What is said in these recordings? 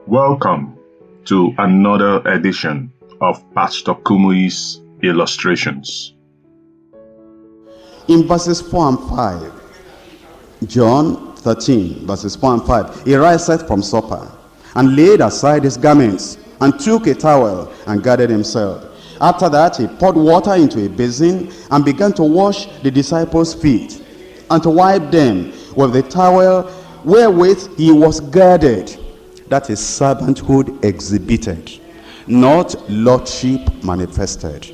Welcome to another edition of Pastor Kumuyi's Illustrations. In verses 4 and 5, John 13, verses 4 and 5, he riseth from supper, and laid aside his garments, and took a towel, and girded himself. After that, he poured water into a basin, and began to wash the disciples' feet, and to wipe them with the towel wherewith he was girded. That is servanthood exhibited, not lordship manifested.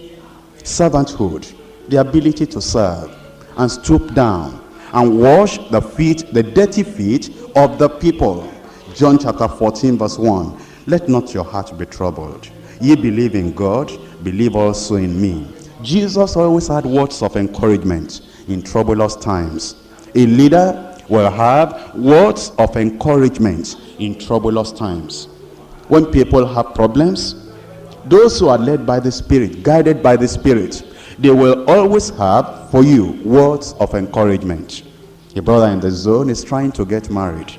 Servanthood, the ability to serve and stoop down and wash the feet, the dirty feet of the people. John chapter 14 verse 1. Let not your heart be troubled. Ye believe in God, believe also in me. Jesus always had words of encouragement in troublous times. A leader will have words of encouragement in troublous times. When people have problems, those who are led by the Spirit, guided by the Spirit, they will always have for you words of encouragement. A brother in the zone is trying to get married,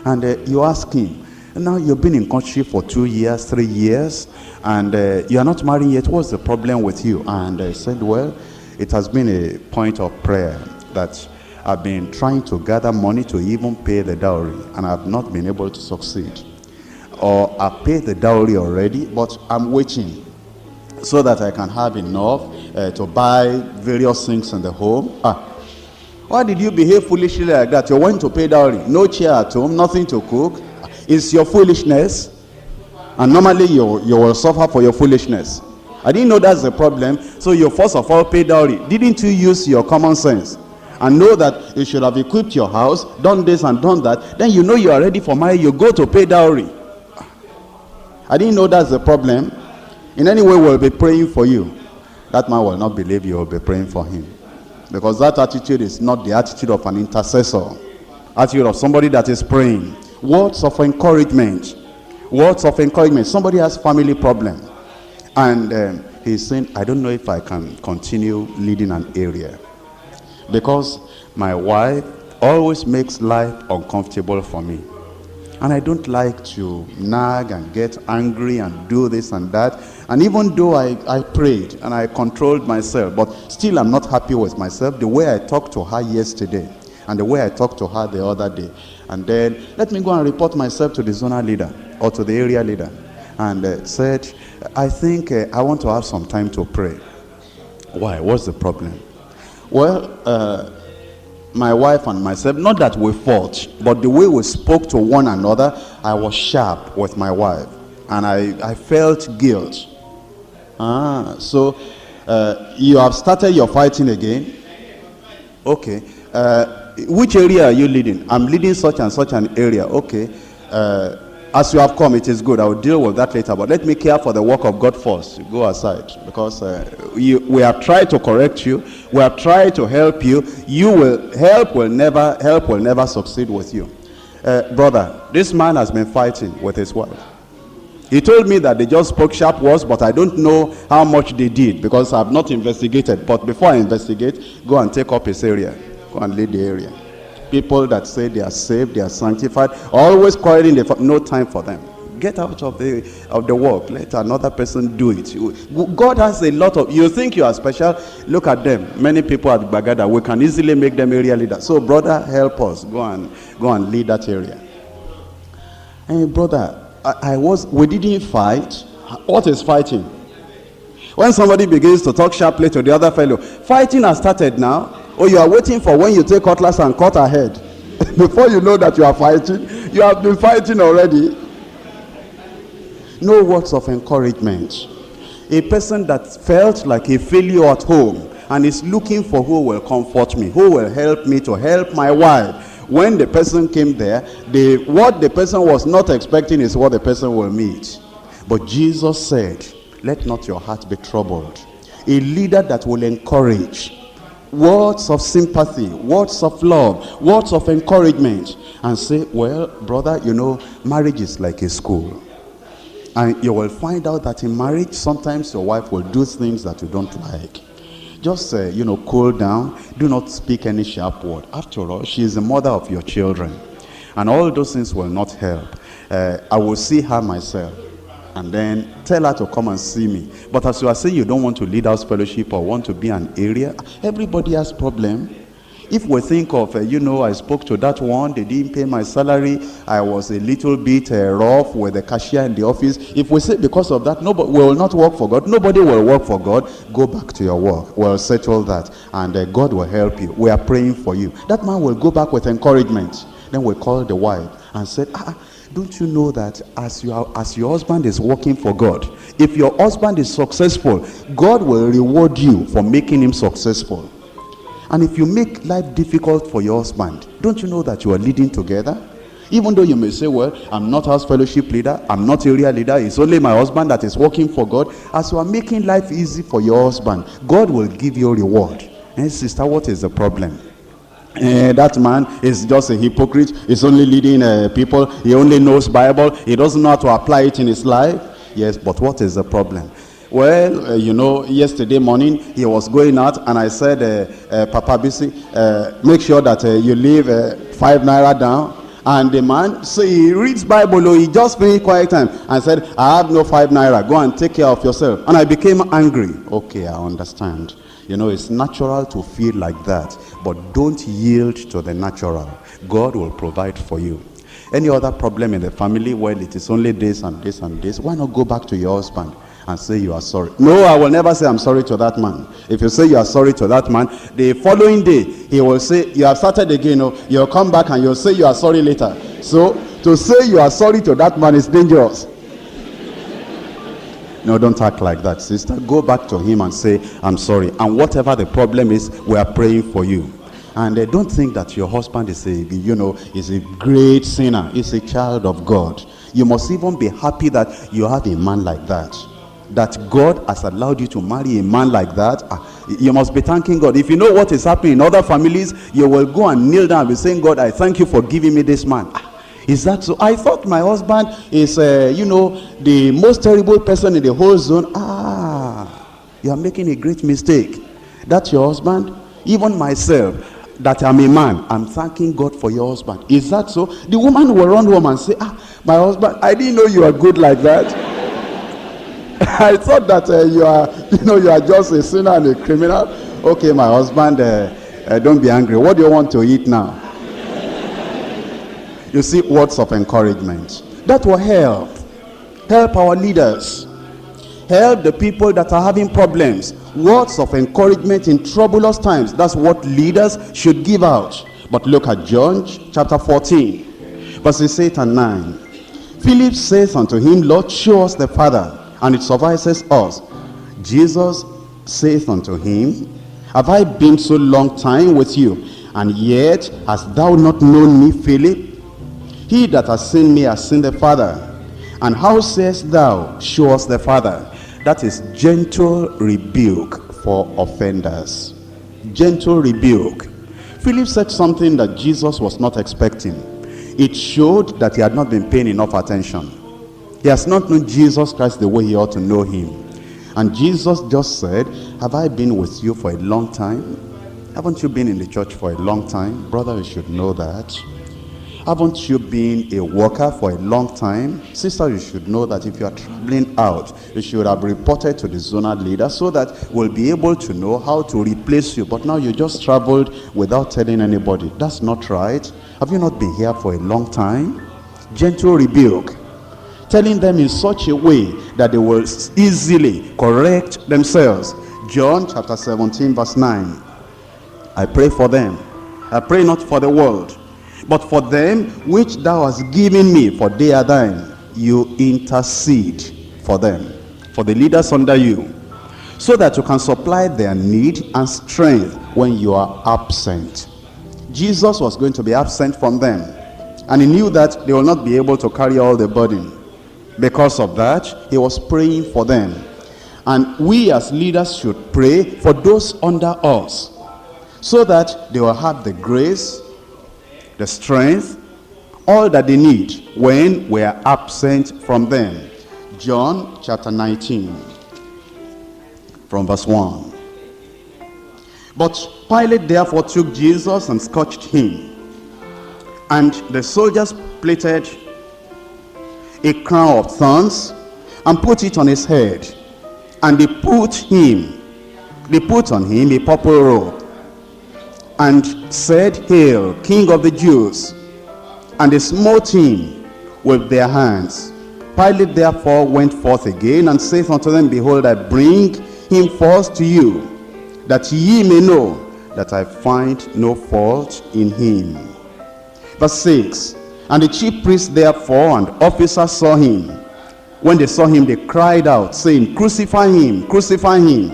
and you ask him, now you've been in courtship for 2 years, 3 years, and you are not married yet. What's the problem with you? And I said, well, it has been a point of prayer that I've been trying to gather money to even pay the dowry, and I've not been able to succeed. Or I paid the dowry already, but I'm waiting so that I can have enough to buy various things in the home. Why did you behave foolishly like that? You went to pay dowry, no chair at home, nothing to cook. It's your foolishness, and normally you will suffer for your foolishness. I didn't know that's the problem, so you first of all pay dowry. Didn't you use your common sense and know that you should have equipped your house, done this and done that? Then you know you are ready for marriage, you go to pay dowry. I didn't know that's the problem. In any way, we'll be praying for you. That man will not believe you will be praying for him, because that attitude is not the attitude of an intercessor. Attitude of somebody that is praying. Words of encouragement. Words of encouragement. Somebody has family problem, and he's saying, I don't know if I can continue leading an area, because my wife always makes life uncomfortable for me, and I don't like to nag and get angry and do this and that. And even though I prayed and I controlled myself, but still I'm not happy with myself, the way I talked to her yesterday and the way I talked to her the other day. And then let me go and report myself to the zonal leader or to the area leader, and said, I think I want to have some time to pray. Why? What's the problem? Well, my wife and myself, not that we fought, but the way we spoke to one another, I was sharp with my wife, and I felt guilt. So you have started your fighting again? Okay. Which area are you leading? I'm leading such and such an area. Okay. As you have come, it is good. I will deal with that later, but let me care for the work of God first. Go aside, because we have tried to correct you. We have tried to help you. Help will never succeed with you. Brother, this man has been fighting with his wife. He told me that they just spoke sharp words, but I don't know how much they did, because I have not investigated. But before I investigate, go and take up his area. Go and lead the area. People that say they are saved, they are sanctified, always quarreling, no time for them. Get out of the work. Let another person do it. God has a lot of, you think you are special, look at them. Many people at Bagada, we can easily make them area leaders. So brother, help us. Go and lead that area. Hey brother, we didn't fight. What is fighting? When somebody begins to talk sharply to the other fellow, fighting has started now. Or you are waiting for when you take cutlass and cut ahead. Before you know that you are fighting, you have been fighting already. No words of encouragement. A person that felt like a failure at home and is looking for who will comfort me, who will help me to help my wife. When the person came there, what the person was not expecting is what the person will meet. But Jesus said, let not your heart be troubled. A leader that will encourage, words of sympathy, words of love, words of encouragement, and say, well, brother, you know, marriage is like a school. And you will find out that in marriage, sometimes your wife will do things that you don't like. Just, cool down. Do not speak any sharp word. After all, she is the mother of your children. And all those things will not help. I will see her myself and then tell her to come and see me. But as you are saying you don't want to lead house fellowship or want to be an area, everybody has problem. If we think of, I spoke to that one, they didn't pay my salary, I was a little bit rough with the cashier in the office. If we say because of that, nobody will not work for God, nobody will work for God, go back to your work. We'll settle that, and God will help you. We are praying for you. That man will go back with encouragement. Then we called the wife and said, don't you know that as your husband is working for God, if your husband is successful, God will reward you for making him successful. And if you make life difficult for your husband, don't you know that you are leading together? Even though you may say, well, I'm not house fellowship leader, I'm not area leader, it's only my husband that is working for God. As you are making life easy for your husband, God will give you a reward. And sister, what is the problem? That man is just a hypocrite. He's only leading people. He only knows Bible. He doesn't know how to apply it in his life. Yes, but what is the problem? Well, yesterday morning he was going out, and I said, Papa Bisi, make sure that you leave 5 naira down. And the man, so he reads Bible, he just finished quiet time and said, I have no 5 naira, go and take care of yourself. And I became angry. Okay, I understand. It's natural to feel like that, but don't yield to the natural. God will provide for you. Any other problem in the family, well, it is only this and this and this. Why not go back to your husband and say you are sorry? No, I will never say I'm sorry to that man. If you say you are sorry to that man, the following day, he will say, you have started again. You'll come back and you'll say you are sorry later. So, to say you are sorry to that man is dangerous. No, don't act like that, sister. Go back to him and say, I'm sorry. And whatever the problem is, we are praying for you. And don't think that your husband is a great sinner. He's a child of God. You must even be happy that you have a man like that. That God has allowed you to marry a man like that. You must be thanking God. If you know what is happening in other families, you will go and kneel down and be saying, God, I thank you for giving me this man. Is that so? I thought my husband is, the most terrible person in the whole zone. You are making a great mistake. That's your husband? Even myself, that I'm a man, I'm thanking God for your husband. Is that so? The woman will run home and say, my husband, I didn't know you are good like that. I thought that you are just a sinner and a criminal. Okay, my husband, don't be angry. What do you want to eat now? You see, words of encouragement. That will help. Help our leaders. Help the people that are having problems. Words of encouragement in troublous times. That's what leaders should give out. But look at John chapter 14, verses 8 and 9. Philip says unto him, Lord, show us the Father, and it suffices us. Jesus saith unto him, have I been so long time with you, and yet hast thou not known me, Philip? He that has seen me has seen the Father. And how sayest thou, show us the Father? That is gentle rebuke for offenders. Gentle rebuke. Philip said something that Jesus was not expecting. It showed that he had not been paying enough attention. He has not known Jesus Christ the way he ought to know him. And Jesus just said, have I been with you for a long time? Haven't you been in the church for a long time? Brother, you should know that. Haven't you been a worker for a long time? Sister, you should know that if you are traveling out, you should have reported to the zonal leader so that we'll be able to know how to replace you. But now you just traveled without telling anybody. That's not right. Have you not been here for a long time? Gentle rebuke. Telling them in such a way that they will easily correct themselves. John chapter 17 verse 9. I pray for them. I pray not for the world, but for them which thou hast given me, for they are thine. You intercede for them, for the leaders under you, so that you can supply their need and strength when you are absent. Jesus was going to be absent from them, and he knew that they will not be able to carry all the burden. Because of that, he was praying for them. And we as leaders should pray for those under us, so that they will have the grace, the strength, all that they need when we are absent from them. John chapter 19 from verse 1. But Pilate therefore took Jesus and scourged him. And the soldiers plaited a crown of thorns and put it on his head. And they put on him a purple robe and said, "Hail, King of the Jews!" And they smote him with their hands. Pilate therefore went forth again and saith unto them, "Behold, I bring him forth to you, that ye may know that I find no fault in him." Verse 6, and the chief priests therefore and officers saw him. When they saw him, they cried out, saying, "Crucify him, crucify him."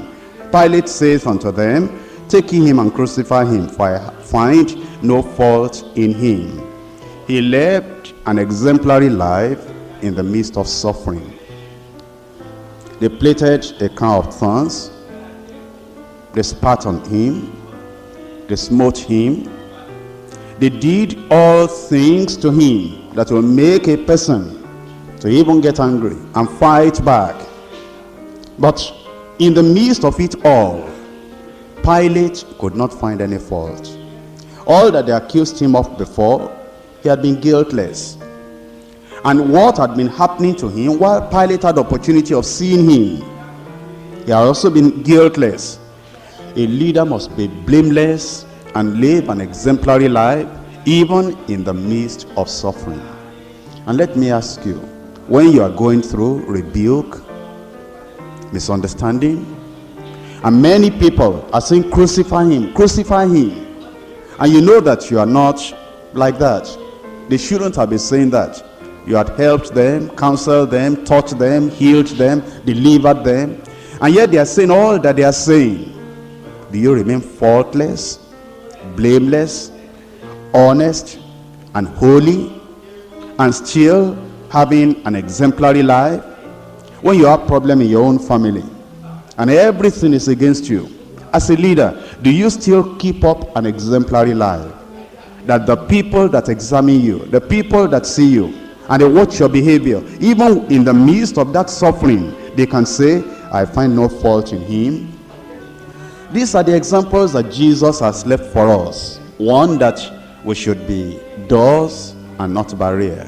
Pilate saith unto them, "Take ye him and crucify him, for I find no fault in him." He lived an exemplary life in the midst of suffering. They plaited a crown of thorns. They spat on him. They smote him. They did all things to him that will make a person to even get angry and fight back. But in the midst of it all, Pilate could not find any fault. All that they accused him of before, he had been guiltless. And what had been happening to him while Pilate had the opportunity of seeing him, he had also been guiltless. A leader must be blameless and live an exemplary life even in the midst of suffering. And let me ask you, when you are going through rebuke, misunderstanding, and many people are saying, "Crucify him, crucify him," and you know that you are not like that. They shouldn't have been saying that. You had helped them, counseled them, taught them, healed them, delivered them, and yet they are saying all that they are saying. Do you remain faultless, blameless, honest, and holy, and still having an exemplary life? When you have problem in your own family and everything is against you, as a leader, do you still keep up an exemplary life, that the people that examine you, the people that see you and they watch your behavior, even in the midst of that suffering, they can say, "I find no fault in him"? These are the examples that Jesus has left for us. One, that we should be doors and not barrier.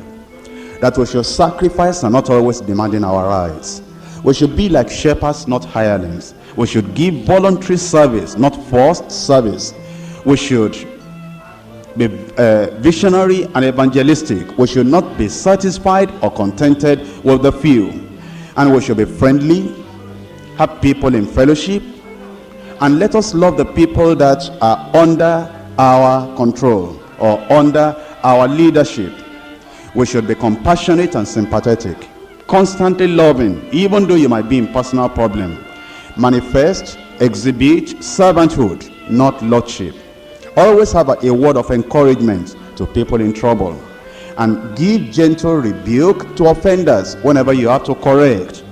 That we should sacrifice and not always demanding our rights. We should be like shepherds, not hirelings. We should give voluntary service, not forced service. We should be visionary and evangelistic. We should not be satisfied or contented with the few. And we should be friendly, have people in fellowship, and let us love the people that are under our control or under our leadership. We should be compassionate and sympathetic, constantly loving, even though you might be in personal problem. Manifest, exhibit servanthood, not lordship. Always have a word of encouragement to people in trouble, and give gentle rebuke to offenders whenever you have to correct.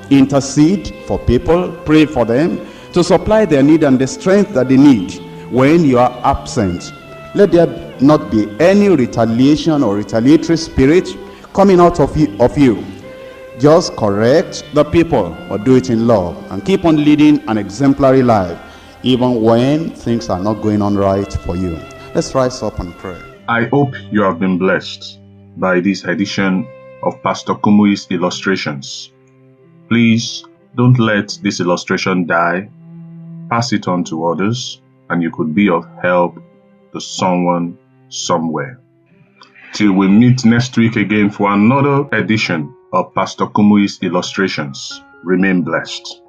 Intercede for people, pray for them, to supply their need and the strength that they need when you are absent. Let there not be any retaliation or retaliatory spirit coming out of you. Just correct the people, or do it in love, and keep on leading an exemplary life even when things are not going on right for you. Let's rise up and pray. I hope you have been blessed by this edition of Pastor Kumuyi's illustrations. Please don't let this illustration die. Pass it on to others, and you could be of help to someone somewhere. Till we meet next week again for another edition of Pastor Kumuyi's illustrations. Remain blessed.